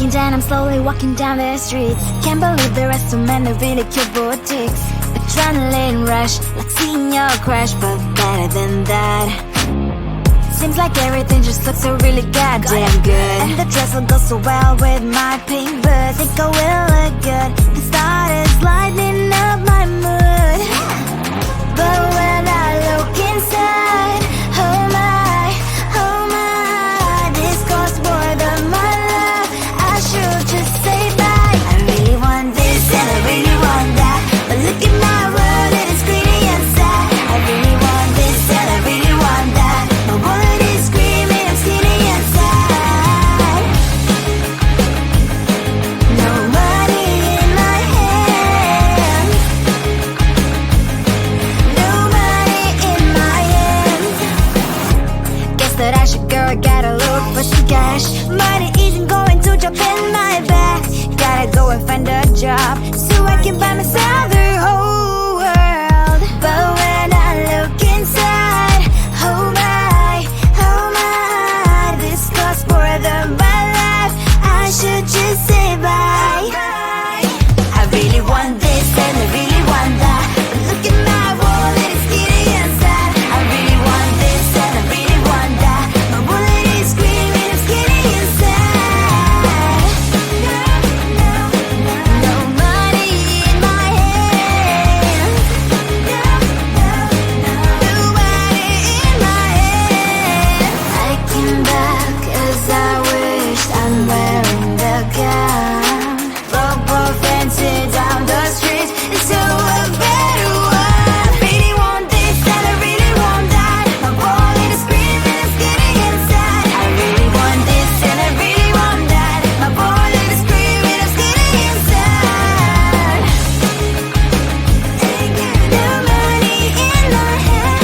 weekend and I'm slowly walking down the streets. Can't believe there are so many really cute boutiques. Adrenaline rush, like seeing your crush, but better than that. Seems like everything just looks so really goddamn good. And the dress will go so well with my pink boots. Think I will look good. The start is lighting up my mood. But when I look inside, oh my, this costs more than my love. I should just say bye. I really want this and I really want that, but look at my world and it's pretty and sad. I really want this and I really want that. My wallet is screaming, I'm skinny and sad. No money in my hand. No money in my hand. Guess that I should go, I gotta look for some cash. Money isn't going to drop in my bag. Gotta go and find a job so I can buy myself the whole world. But when I look inside, oh my, this costs more than my life. I should just say bye. I really want this and I really want that, but look at my wallet, it's skinny and sad. I really want this and I really want that. My wallet is screaming, I'm skinny and sad. No money in my hand. No money in my hand. I came back 'cause I wished I'm wearing the gown. Rope fancy down the streets into a better one. I really want this and I really want that. My wallet is screaming, I'm skinny inside. I really want this and I really want that. My wallet is screaming, I'm skinny inside. No money in my hand.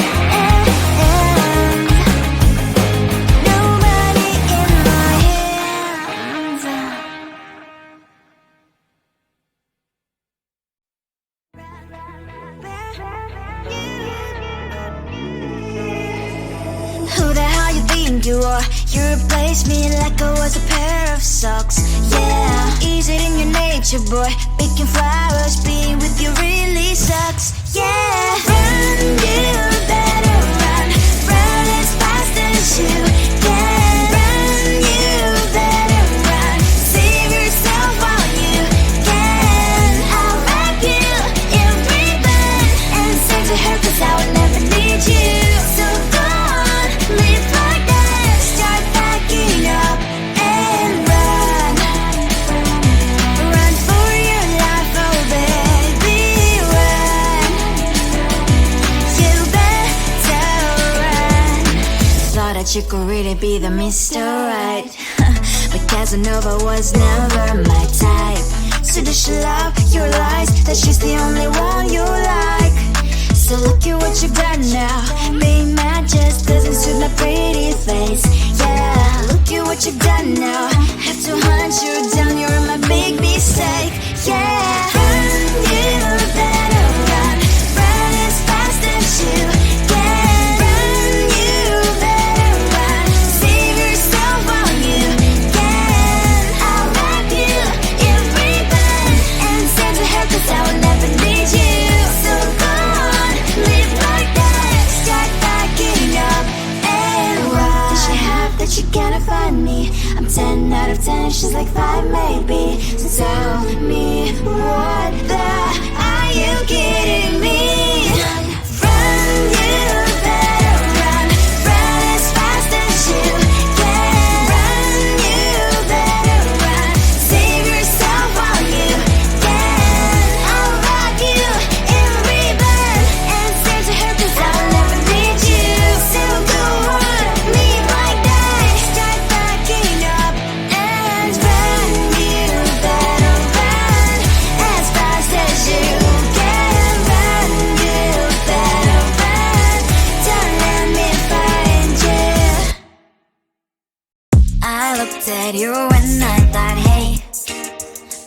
No money in my hands. Who the hell you think you are? You replaced me like I was a pair of socks. Yeah, is it in your nature, boy? Picking flowers, being with you really sucks. Yeah, run, you better run. Run as fast as you can. Run, you better run. Save yourself while you can. I'll wrap you in ribbon and send to her 'cause I will never need you. So go on, live like that. Start backing up and run. Run for your life, oh baby, run. You better run. Thought that you could really be the Mr. Right, but Casanova was never my type. So does she love your lies, that she's the only one you like? So look at what you've done now. Being mad just doesn't suit my pretty face. Yeah, look at what you've done now. Have to hunt you down, you're my big mistake. Yeah, run, you better run. Run as fast as you can. Run, you better run. Save yourself while you can. I'll wrap you in ribbon and send to her 'cause I will never need you. So go on, live like that. Start backing up and run. Does she have that you cannot find me? I'm 10 out of 10, she's like 5 maybe. So tell me, what the are you kidding me? Run, you better run. Run as fast as you can. Run, you better run. Save yourself while you can. I'll wrap you in ribbon and send to her 'cause I will never need you. So go on, live like that. Start backing up and run. You better run as fast as you can. Run, you better run. Don't let me find you. I looked at you and I thought, hey,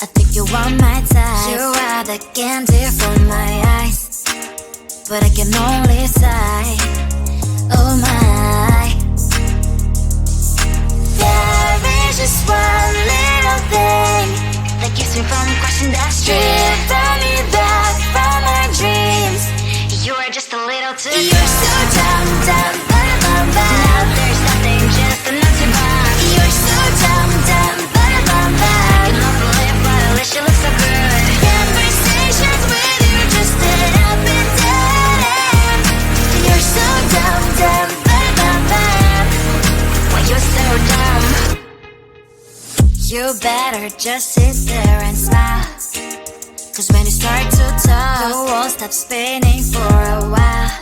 I think you want my type. You are the candy from my eyes, but I can only sigh. Oh my, there is just one little thing question that stripped me back from my dreams. You are just a little too You're so dumb, dumb, bum, bum. Now there's nothing, just enough to bomb. You're so dumb, dumb, bum, bum. You love to live, but at least you look so good. Conversations with you just end up in dead end. You're so dumb, dumb, bum. When you're so dumb, you better just sit there and smile. Cause when you start to talk, the world stops spinning for a while.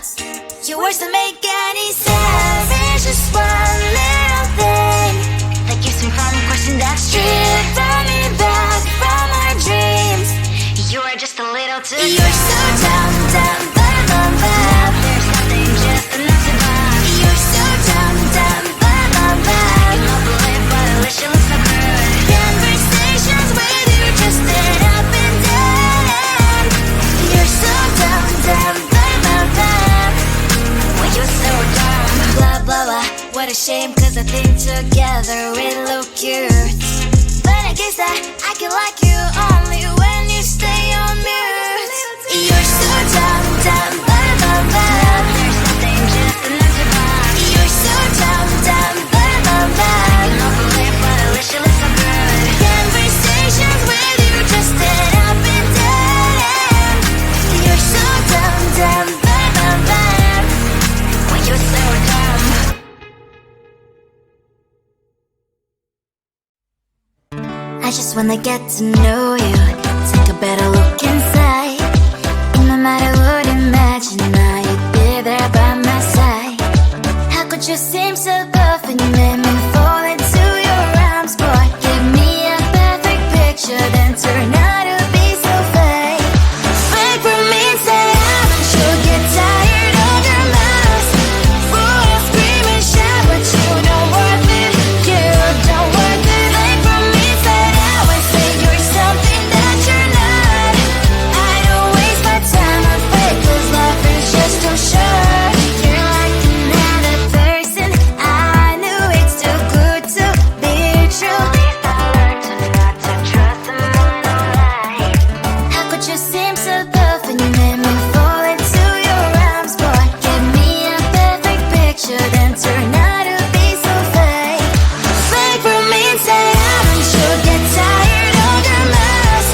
Your words don't make any sense. There's just one little thing that keeps me from questioning that stripped me back from my dreams. You are just a little too You're so dumb, dumb, bum, bum. There's nothing, just enough to bomb. You're so dumb, dumb, bum, bum. You love to live, but at least you look so good. Conversations with you just end up in dead end. You're so dumb, dumb, bum. When you're so dumb, blah, blah, blah. What a shame, cause I think together we look cute. But I guess that I can like you only when you stay on mute. You're so dumb, dumb, bum. There's nothing, just enough to bomb. You're so dumb, dumb, bum. You love to live, but at least you look so good. Conversations with you just end up in dead end. You're so dumb, dumb, bum. When you're so dumb. I just wanna get to know you, take a better look inside. And no matter what, imagine now you'd be there by my side. How could you seem so tough and you made me fall into your arms, boy? Give me a perfect picture, then turn out to be so fake. Fake for me, say you'll get tired of your mask. Full of scream and shout, but you don't worth it. You don't worth it. Fake for me, say you're something that you're not. I don't waste my time on fake, cause life is just too short. You're like another person, I knew it's too good to be true. At least I learned to not to trust someone online. How could you seem so tough and you made me fall into your arms, boy? Give me a perfect picture, then turn out to be so fake. Fake for me, say you'll get tired of your mask.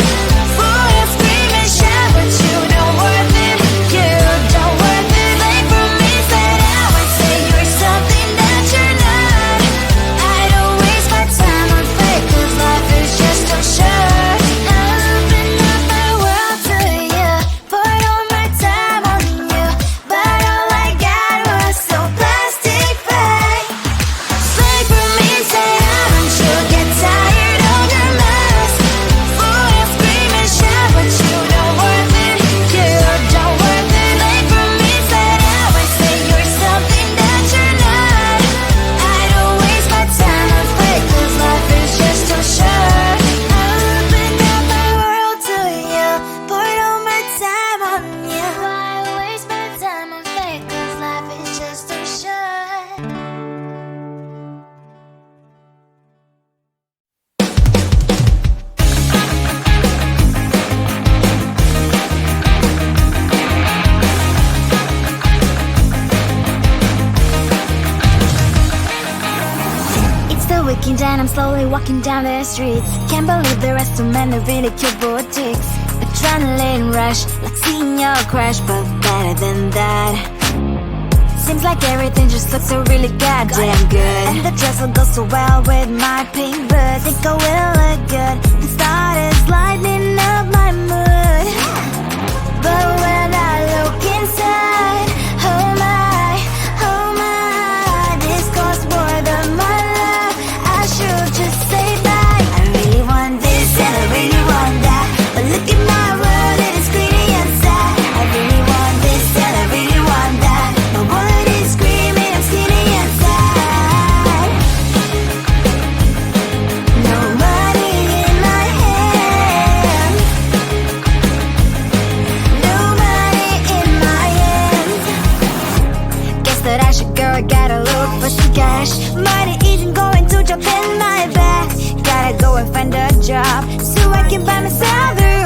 Full of scream and shout, but you don't worth it. You don't worth it. Fake for me, say you're something that you're not. I don't waste my time on fake, cause life is just too short. Open up my world to you, poured all my time on you, but all I got was so plastic fake. Fake for me, say you'll get tired of your mask. Full of scream and shout, but you don't worth it. You don't worth it. Fake for me, say you're something that you're not. I don't waste my time on fake, cause life is just too short. Open up my world to you, poured all my time on you. Why waste my time on fake, cause life is just too short. It's the weekend and I'm slowly walking down the streets. Can't believe there are so many really cute boutiques. Adrenaline rush, like seeing your crush, but better than that. Seems like everything just looks so really goddamn good. And the dress will go so well with my pink boots. Think I will look good and started lighting up my mood. But when I look inside, oh my, this costs more than my love. I should just say bye. I really want this and I really want that, but look at my world, it is cleaning inside. I really want this and I really want that. My wallet is screaming, I'm skinny inside. No money in my hand, no money in my hand. Guess that I should go, gotta look for some cash. Money isn't going to jump in my back. Gotta go and find a job so I can buy myself a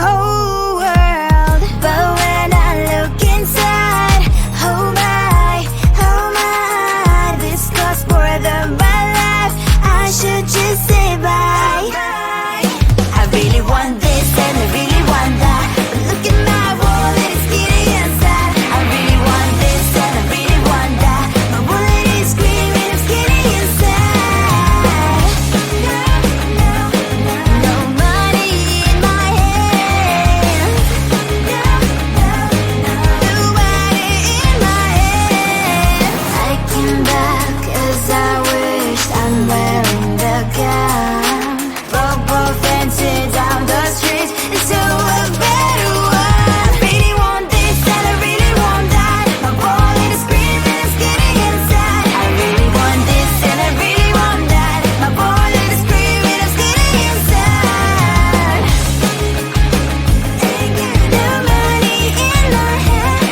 I wished I'm wearing the gown. Broke both and sit down the streets into a better one. Really want this and I really want that. My wallet is screaming, it's getting inside. I really want this and I really want that. My wallet is screaming, it's getting inside. No money in my hand.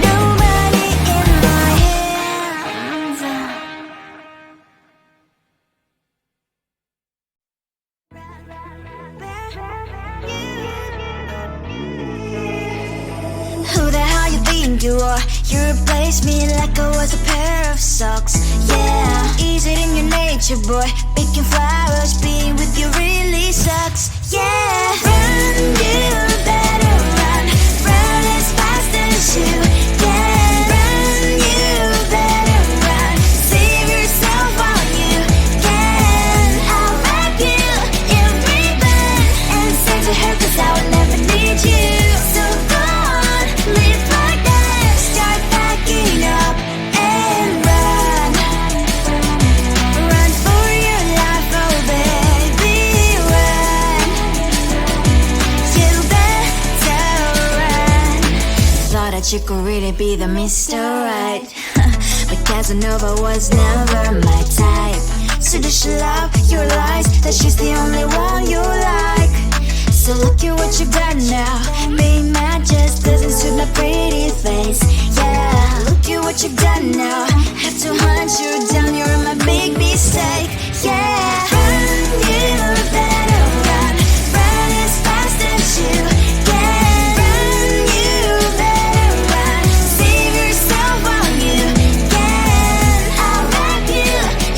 No money in my hands. Who the hell you think you are? You replaced me like I was a pair of socks. Yeah, is it in your nature, boy? Picking flowers, being with you really sucks. Yeah, run, you better run. Run as fast as you can. Run, you better run. Save yourself while you can. I'll wrap you in ribbon and send to her 'cause I will never need you. So go on, live like that. Start packing up and run. Run for your life, oh baby, run. You better run. Thought that you could really be the Mr. Right. But Casanova was never my type. So does she love your lies? That she's the only one you like. So look at what you've done now. Being mad just doesn't suit my pretty face. Yeah, look at what you've done now. Have to hunt you down, you're my big mistake. Yeah, run, you better run. Run as fast as you can. Run, you better run. Save yourself while you can. I'll wrap you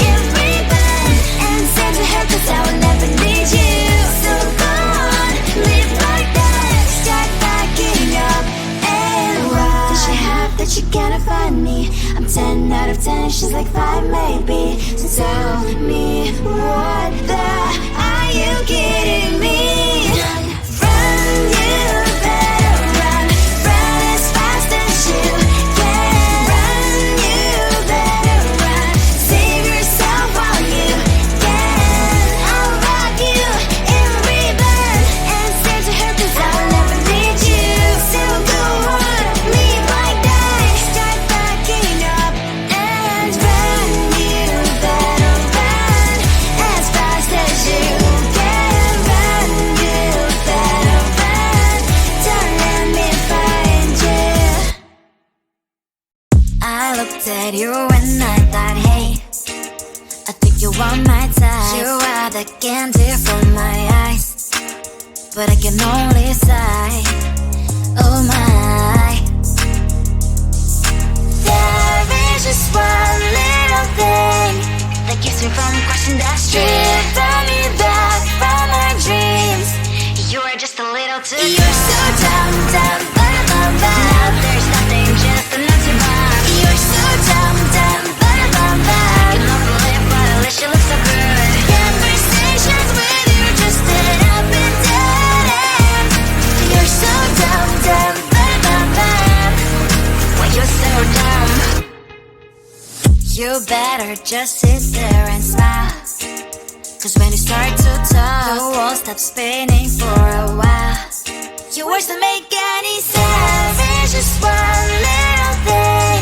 in ribbon and send to her 'cause I will never need you. So go on, live like that. Start packing up and run. Does she have that you cannot find me? I'm 10 out of 10, she's like 5 maybe. So tell me, what the are you kidding me? Run, you better run. Run as fast as you can. Run, you better run. Save yourself while you can. I'll wrap you in ribbon and send to her 'cause I will never need you. So go on, live like that. Start packing up and run. You better run as fast as you can. Run, you better run. Don't let me find you. I looked at you and I thought, hey, I think you want my type. You are the candy from my eyes, but I can only sigh. Oh my, there is just one little thing that keeps me from crossing that street. Drive me back from my dreams. You are just a little too close. You're so dumb, dumb, but now there's nothing, just enough to buy. You're so dumb, dumb, but you can overlive, but at least you look so good. Conversations with you just end up in dead end. You're so dumb, dumb, but why you're so dumb? You better just sit there and smile, 'cause when you start to talk, the world stops spinning for a while. Your words don't make any sense. There's just one little thing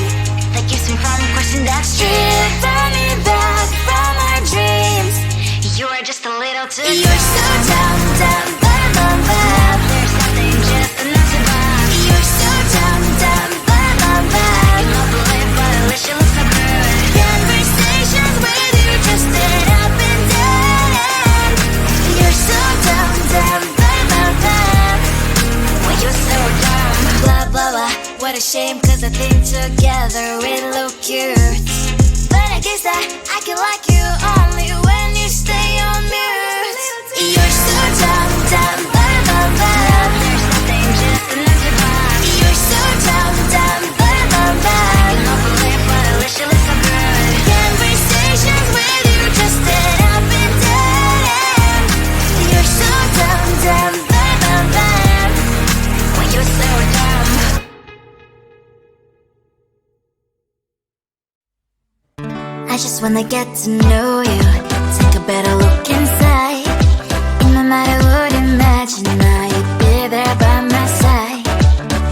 that keeps me from crossing that street. Run me back from our dreams. You are just a little too close. You're so dumb, dumb, but there's nothing, just enough to buy. You're so dumb, dumb, but you can overlive, but at least you look so good. Conversations with you just end up in dead end. You're so dumb, dumb, but why you're so dumb? Blah, blah, blah, what a shame, 'cause I think together we look cute. But I guess that I can like you only when you stay on mute. You're so dumb, dumb, but there's nothing, just enough to buy. You're so dumb, dumb, but you can overlive, but at least you look so good. Conversations with you just end up in dead end. You're so dumb, dumb, but why you're so dumb? I just wanna get to know you. Take a better look inside. In my mind I would imagine now you'd be there by my side.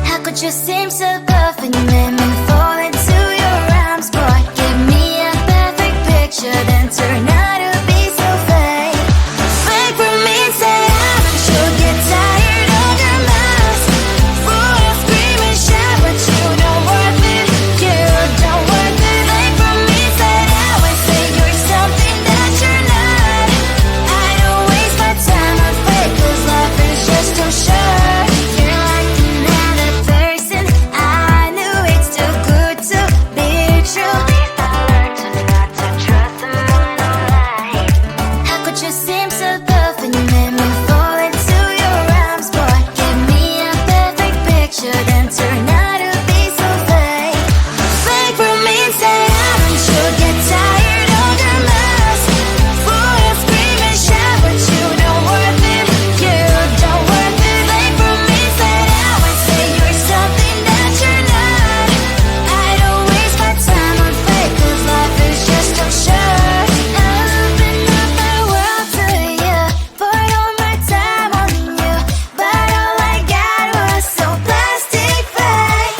How could you seem so perfect? You made me fall into your arms, boy. Give me a perfect picture, then turn out to be so fake. Fake for me, say I'm you'll get tired of your mask. Full of scream and shout, but you don't worth it. You don't worth it. Fake for me, say I always say you're something that you're not. I don't waste my time on fake, 'cause life is just too short. You're like another person. I knew it's too good to be true. I learned to not to trust them on no lie. How could you seem so perfect? You made me fall into your arms, boy. Give me a perfect picture, then turn out to be so fake. Fake for me, say I'm you'll get tired of your mask. Full of scream and shout, but you don't worth it. You don't worth it. Fake for me, say I always say you're something that you're not. I don't waste my time on fake, 'cause life is just too short. Open up my world to you, poured all my time on you, but all I got was so plastic fake.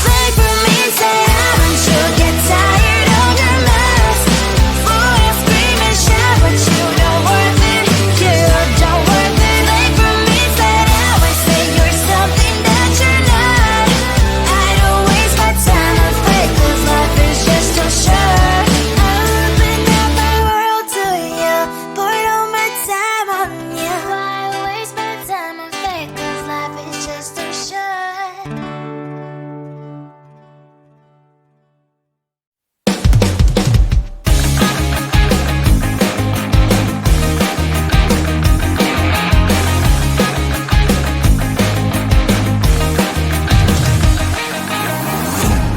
Fake for me, say I'm you'll get tired of your mask. Full of scream and shout, but you don't worth it. You don't worth it. Fake for me, say I always say you're something that you're not. I don't waste my time on fake, 'cause life is just too short. Open up my world to you, poured all my time on you. Why waste my time on fake, 'cause life is just too short.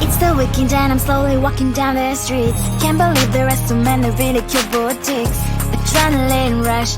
It's the weekend and I'm slowly walking down the streets. Can't believe there are so many really cute boutiques. Adrenaline rush,